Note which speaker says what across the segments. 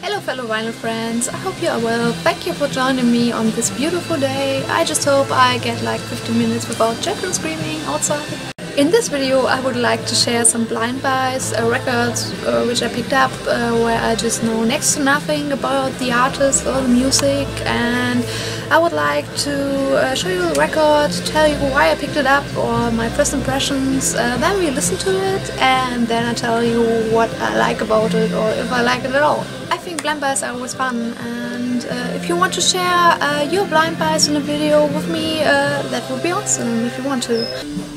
Speaker 1: Hello fellow vinyl friends, I hope you are well. Thank you for joining me on this beautiful day. I just hope I get like 15 minutes without children screaming outside. In this video I would like to share some blind buys, records which I picked up where I just know next to nothing about the artist or the music, and I would like to show you the record, tell you why I picked it up or my first impressions, then we listen to it and then I tell you what I like about it or if I like it at all. I think blind buys are always fun, and if you want to share your blind buys in a video with me, that would be awesome if you want to.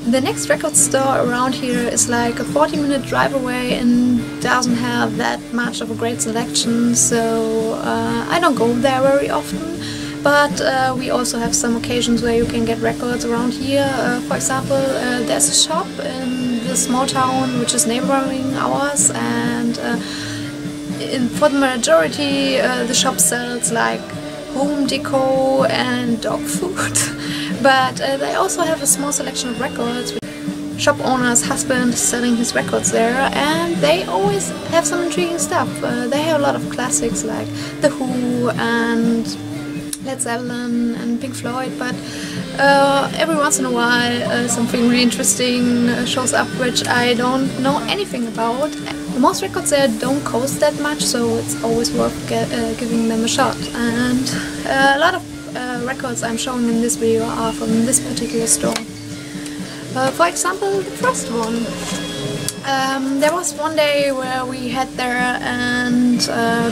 Speaker 1: The next record store around here is like a 40-minute drive away and doesn't have that much of a great selection, so I don't go there very often. But we also have some occasions where you can get records around here. For example, there's a shop in the small town which is neighboring ours, and for the majority the shop sells like home decor and dog food. But they also have a small selection of records. Shop owner's husband is selling his records there, and they always have some intriguing stuff. They have a lot of classics like The Who and Led Zeppelin and Pink Floyd, but every once in a while something really interesting shows up which I don't know anything about. Most records there don't cost that much, so it's always worth giving them a shot. And a lot of records I'm showing in this video are from this particular store. For example, the first one. There was one day where we had there, and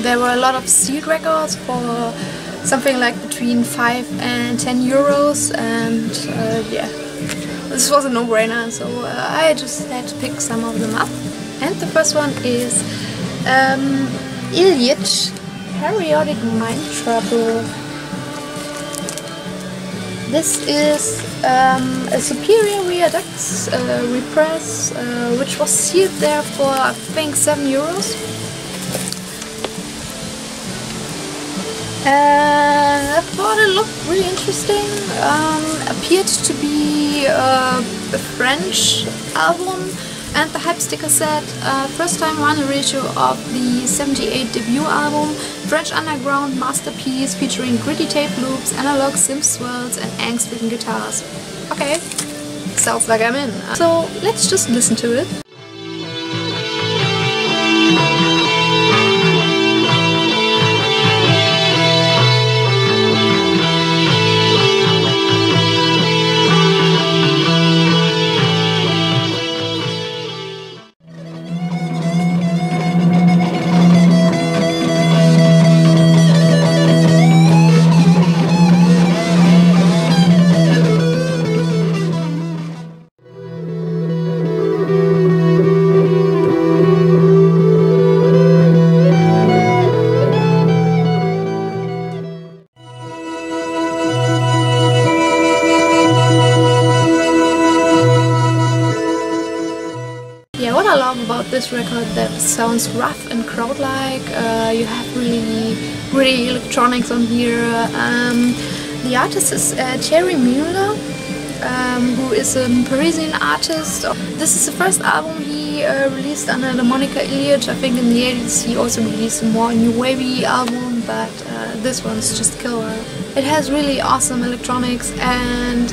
Speaker 1: there were a lot of sealed records for something like between 5 and 10 euros, and yeah, this was a no-brainer, so I just had to pick some of them up. And the first one is Ilyich, Periodic Mind Trouble. This is a Superior Redux repress, which was sealed there for I think 7 euros. I thought it looked really interesting. Appeared to be a French album, and the hype sticker said first time vinyl reissue of the 78 debut album, French underground masterpiece featuring gritty tape loops, analog synth swirls and angst-ridden guitars. Okay, sounds like I'm in. So let's just listen to it. Yeah, what I love about this record that it sounds rough and crowd-like. You have really gritty electronics on here. The artist is Thierry Mugler, who is a Parisian artist. This is the first album he released under the moniker Ilyich. I think in the 80s he also released a more new wavy album, but this one's just killer. It has really awesome electronics and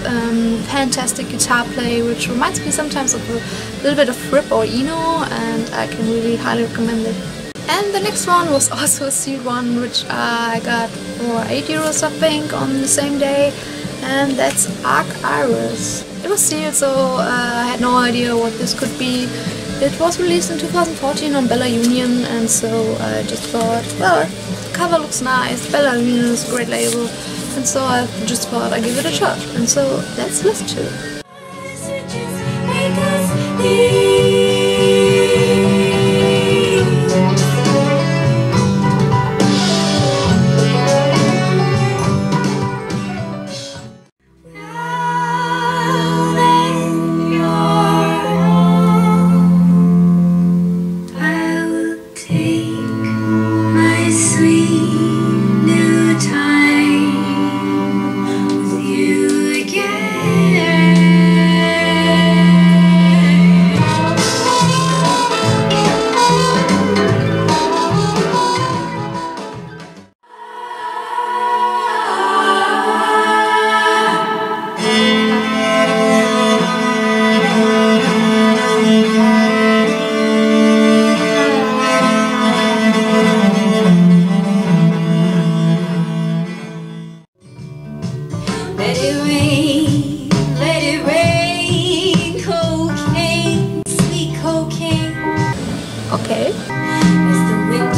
Speaker 1: fantastic guitar play, which reminds me sometimes of a little bit of Fripp or Eno, and I can really highly recommend it. And the next one was also a sealed one, which I got for 8 euros I think on the same day, and that's Arc Iris. It was sealed, so I had no idea what this could be. It was released in 2014 on Bella Union, and so I just thought, well, the cover looks nice, Bella Union is a great label, and so I just thought I'd give it a shot, and so let's listen to it.
Speaker 2: New time with you again.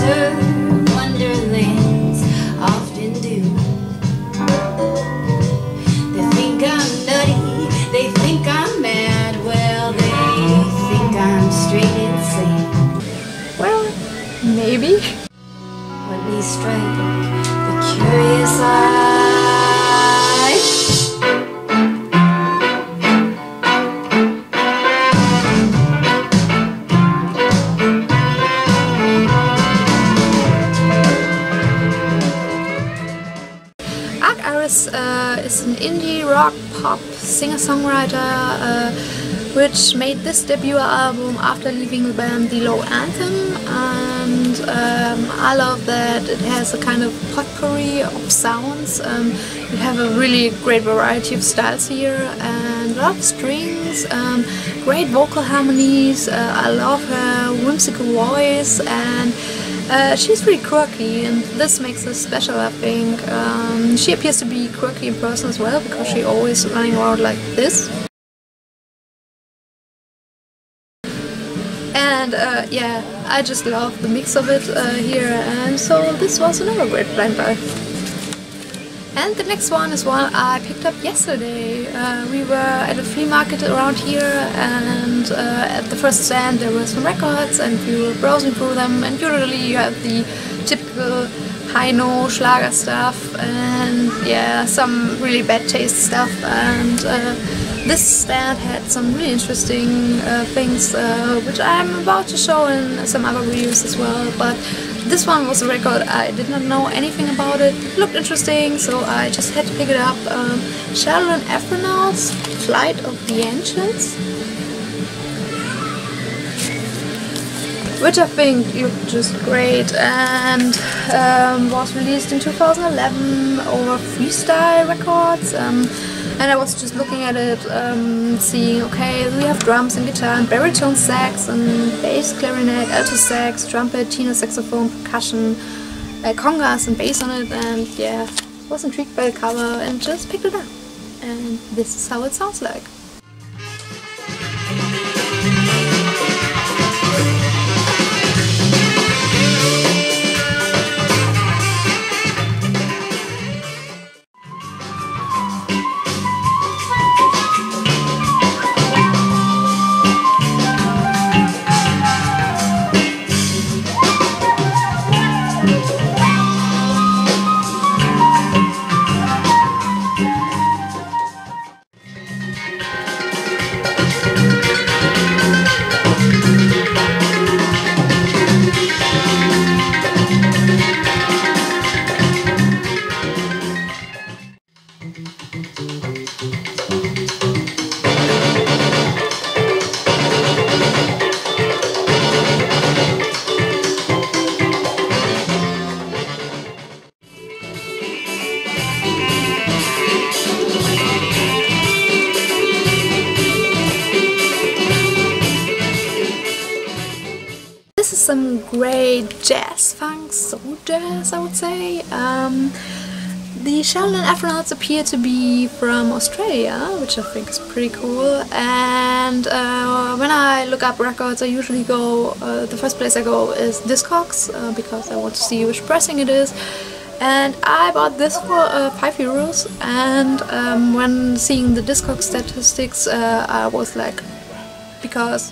Speaker 2: winter wonderlands often do. They think I'm nutty, they think I'm mad, well, they think I'm straight insane.
Speaker 1: Well, maybe.
Speaker 2: When we strike the curious eye.
Speaker 1: Arc Iris is an indie rock pop singer-songwriter which made this debut album after leaving the band The Low Anthem, and I love that it has a kind of potpourri of sounds. You have a really great variety of styles here and a lot of strings, great vocal harmonies. I love her whimsical voice, and she's really quirky, and this makes her special, I think. She appears to be quirky in person as well, because she's always running around like this. And yeah, I just love the mix of it here, and so this was another great blind buy. And the next one is one I picked up yesterday. We were at a flea market around here, and at the first stand there were some records, and we were browsing through them, and usually you have the typical high-no Schlager stuff, and yeah, some really bad taste stuff, and this stand had some really interesting things which I'm about to show in some other videos as well, but this one was a record I did not know anything about. It looked interesting, so I just had to pick it up. Sheldon Aeronauts, Flight of the Ancients, which I think looked just great, and was released in 2011 over Freestyle Records. And I was just looking at it, seeing, okay, we have drums and guitar and baritone sax and bass, clarinet, alto sax, trumpet, tenor saxophone, percussion, congas and bass on it, and yeah, was intrigued by the cover and just picked it up. And this is how it sounds like. Some great jazz, funk, soul jazz, I would say. The Sheldon Aeronauts appear to be from Australia, which I think is pretty cool. And when I look up records, I usually go, the first place I go is Discogs, because I want to see which pressing it is. And I bought this for €5, and when seeing the Discogs statistics, I was like, because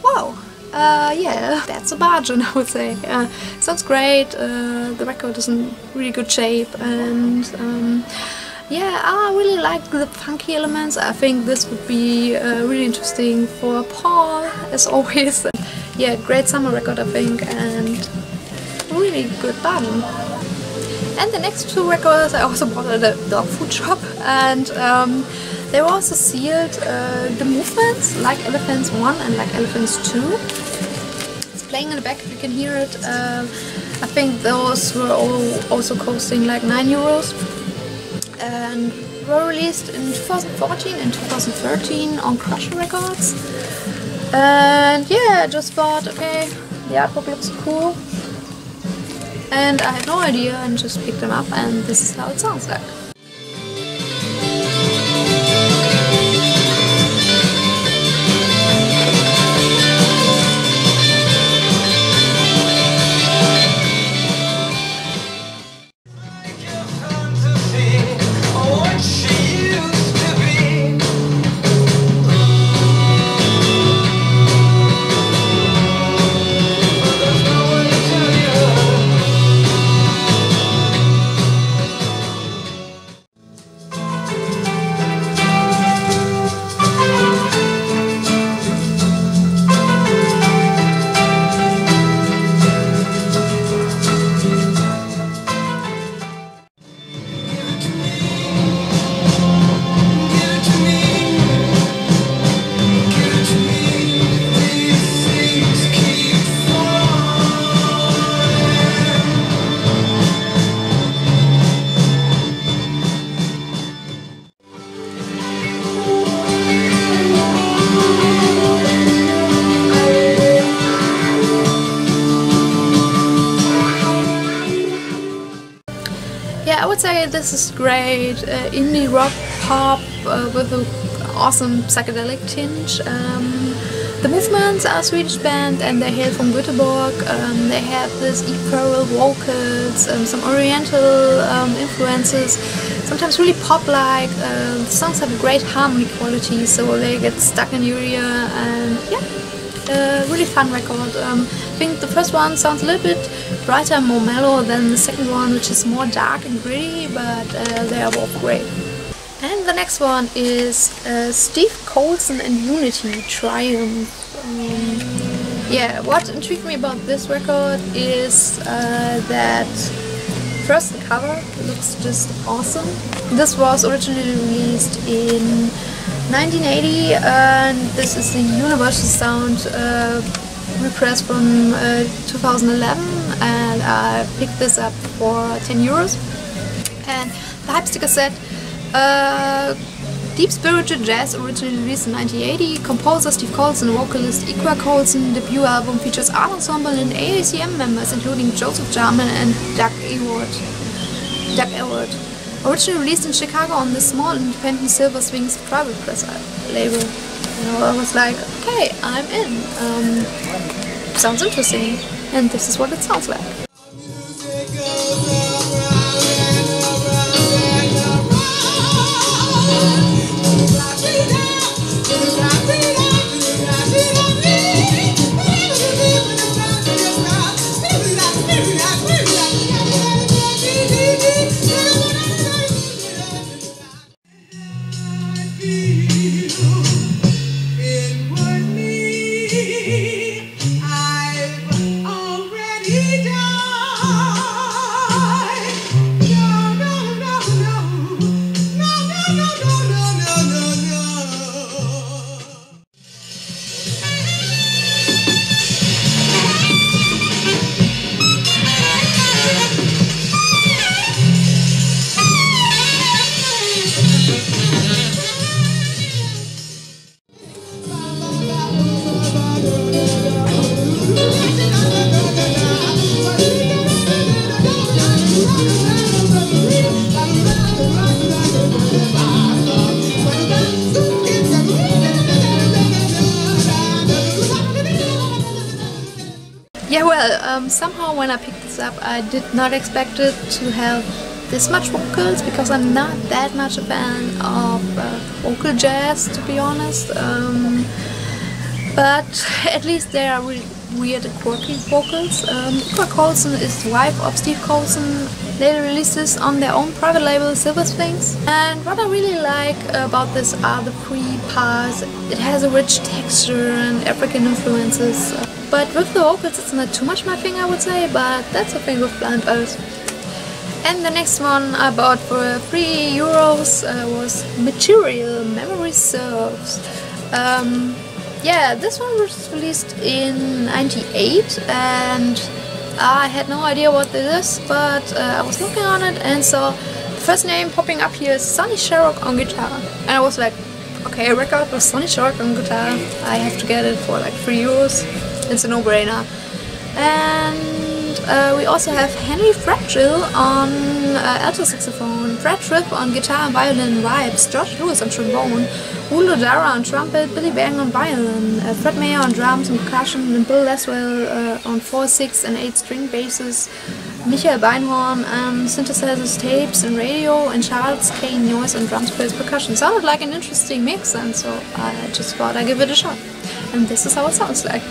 Speaker 1: wow, yeah, that's a bargain, I would say. Sounds great, the record is in really good shape, and yeah, I really like the funky elements. I think this would be really interesting for Paul, as always. Yeah, great summer record, I think, and really good bargain. And the next two records I also bought at a dog food shop, and they were also sealed. The movements, Like Elephants 1 and Like Elephants 2. It's playing in the back if you can hear it. I think those were all also costing like €9, and were released in 2014 and 2013 on Crusher Records. And yeah, I just thought, okay, the artwork looks cool, and I had no idea and just picked them up, and this is how it sounds like. would say this is great indie rock pop with an awesome psychedelic tinge. The Movements are a Swedish band and they hail from Göteborg. They have this ethereal vocals, some oriental influences, sometimes really pop-like. The songs have a great harmony quality, so they get stuck in your ear, and yeah, really fun record. I think the first one sounds a little bit brighter and more mellow than the second one, which is more dark and gritty, but they are both great. And the next one is Steve Colson and Unity, Triumph. Yeah, what intrigued me about this record is that first the cover looks just awesome. This was originally released in 1980 and this is the Universal Sound repress from 2011, and I picked this up for 10 euros. And the hype sticker said Deep Spirited Jazz, originally released in 1980, composer Steve Colson, vocalist Ikra Colson. Debut album features art ensemble and AACM members including Joseph Jarman and Doug Ewart. Originally released in Chicago on the small independent Silver Sphinx private press label. You know, I was like, okay, I'm in. Sounds interesting, and this is what it sounds like. Yeah, well, somehow when I picked this up I did not expect it to have this much vocals, because I'm not that much a fan of vocal jazz, to be honest. But at least they are really weird and quirky vocals. Ikra Colson is the wife of Steve Colson. They released this on their own private label, Silver Sphinx. And what I really like about this are the free parts. It has a rich texture and African influences. But with the vocals it's not too much my thing, I would say, but that's the thing with Blind Earth. And the next one I bought for 3 euros was Material, Memory Serves. Yeah, this one was released in '98 and I had no idea what this is, but I was looking on it and saw the first name popping up here is Sonny Sharrock on guitar. And I was like, okay, a record with Sonny Sharrock on guitar, I have to get it for like 3 euros. It's a no-brainer. And we also have Henry Fragile on alto saxophone, Fred Tripp on guitar and violin vibes, George Lewis on trombone, Ulo Dara on trumpet, Billy Bang on violin, Fred Mayer on drums and percussion, and Bill Laswell on 4, 6 and 8 string basses, Michael Beinhorn on synthesizers, tapes and radio, and Charles K. Noyes on drums, bass, percussion. Sounded like an interesting mix, and so I just thought I'd give it a shot. And this is how it sounds like.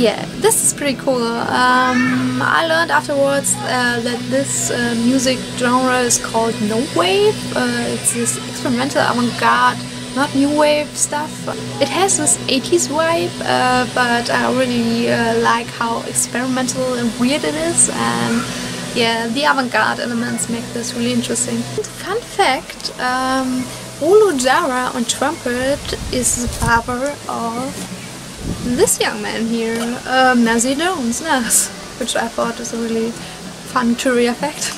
Speaker 1: yeah, this is pretty cool. I learned afterwards that this music genre is called no wave. It's this experimental avant-garde, not new wave stuff. It has this 80s vibe, but I really like how experimental and weird it is, and yeah, the avant-garde elements make this really interesting. Fun fact, Olu Jara on trumpet is the father of this young man here, Nazi Jones, which I thought was a really fun trivia fact.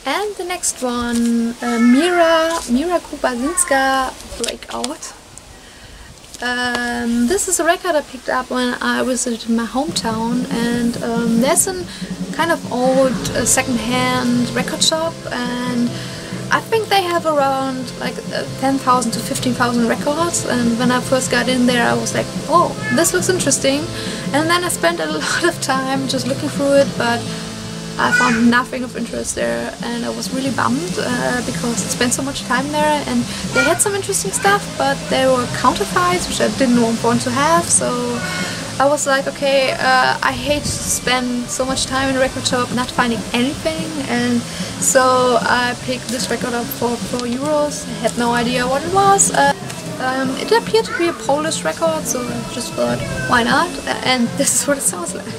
Speaker 1: And the next one, Mira Kubazinska Breakout. This is a record I picked up when I visited my hometown, and there's a kind of old second-hand record shop, and I think they have around like 10,000 to 15,000 records, and when I first got in there I was like, oh, this looks interesting, and then I spent a lot of time just looking through it, but I found nothing of interest there, and I was really bummed because I spent so much time there, and they had some interesting stuff, but they were counterfeits, which I didn't want to have, so I was like, okay, I hate to spend so much time in a record shop not finding anything, and so I picked this record up for €4. I had no idea what it was. It appeared to be a Polish record, so I just thought, why not? And this is what it sounds like.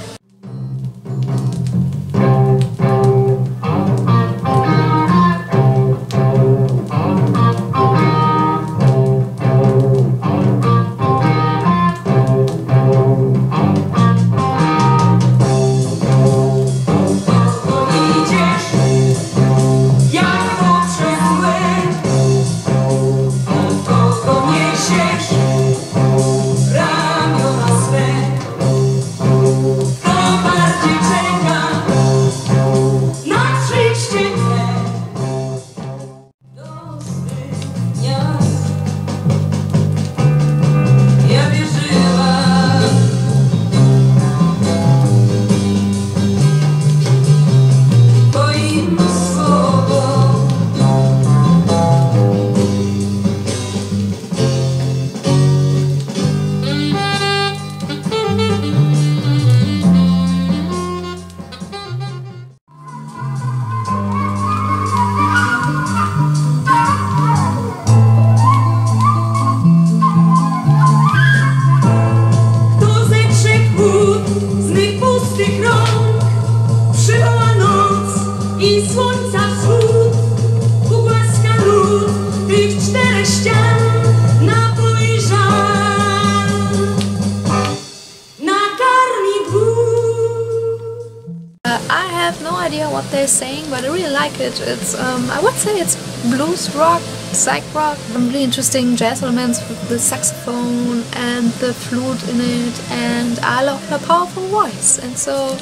Speaker 1: I have no idea what they're saying, but I really like it. It's I would say it's blues rock, psych rock, really interesting jazz elements with the saxophone and the flute in it, and I love her powerful voice, and so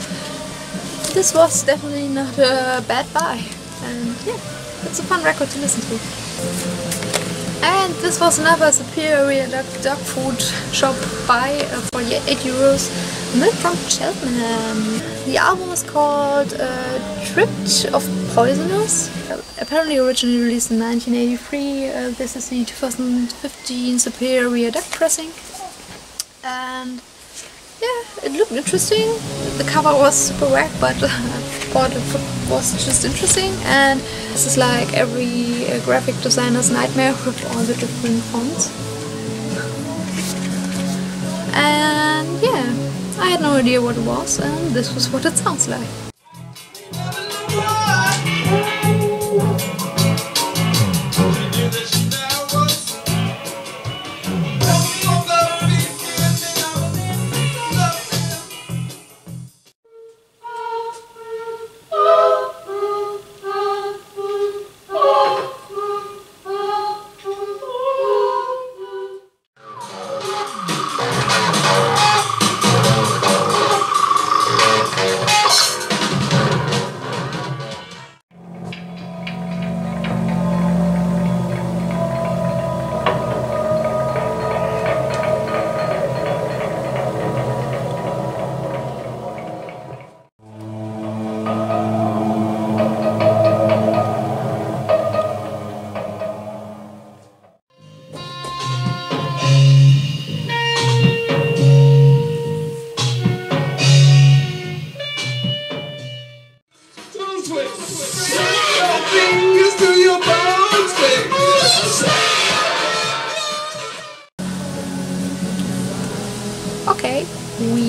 Speaker 1: this was definitely not a bad buy, and yeah, it's a fun record to listen to. And this was another Superior dog food shop buy for €8, milk from Cheltenham. The album is called Tripped of Poisoners, apparently originally released in 1983. This is the 2015 Superior Duck pressing, and yeah, it looked interesting. The cover was super whack, but I thought it was just interesting, and this is like every graphic designer's nightmare with all the different fonts. And yeah, I had no idea what it was, and this was what it sounds like.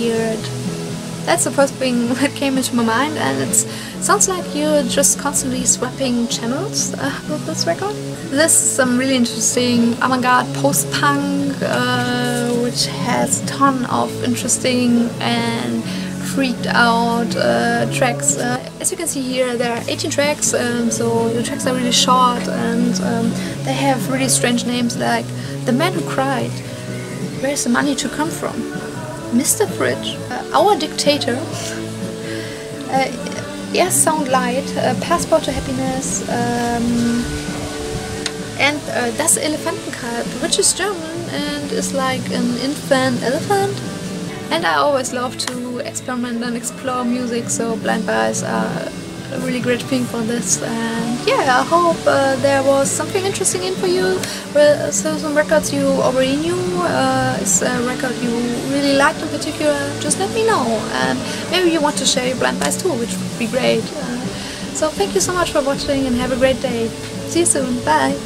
Speaker 1: weird. That's the first thing that came into my mind, and it sounds like you're just constantly swapping channels with this record. This is some really interesting avant-garde post-punk, which has a ton of interesting and freaked out tracks. As you can see here, there are 18 tracks, so the tracks are really short, and they have really strange names like The Man Who Cried, Where's the Money to Come From, Mr. Fridge, Our Dictator, Yes Sound Light, Passport to Happiness, and Das Elefantenkalb, which is German and is like an infant elephant. And I always love to experiment and explore music, so blind buys are a really great thing for this. And yeah, I hope there was something interesting in for you. Well, so some records you already knew, is a record you really liked in particular, just let me know. And maybe you want to share your blind buys too, which would be great. So thank you so much for watching and have a great day. See you soon. Bye.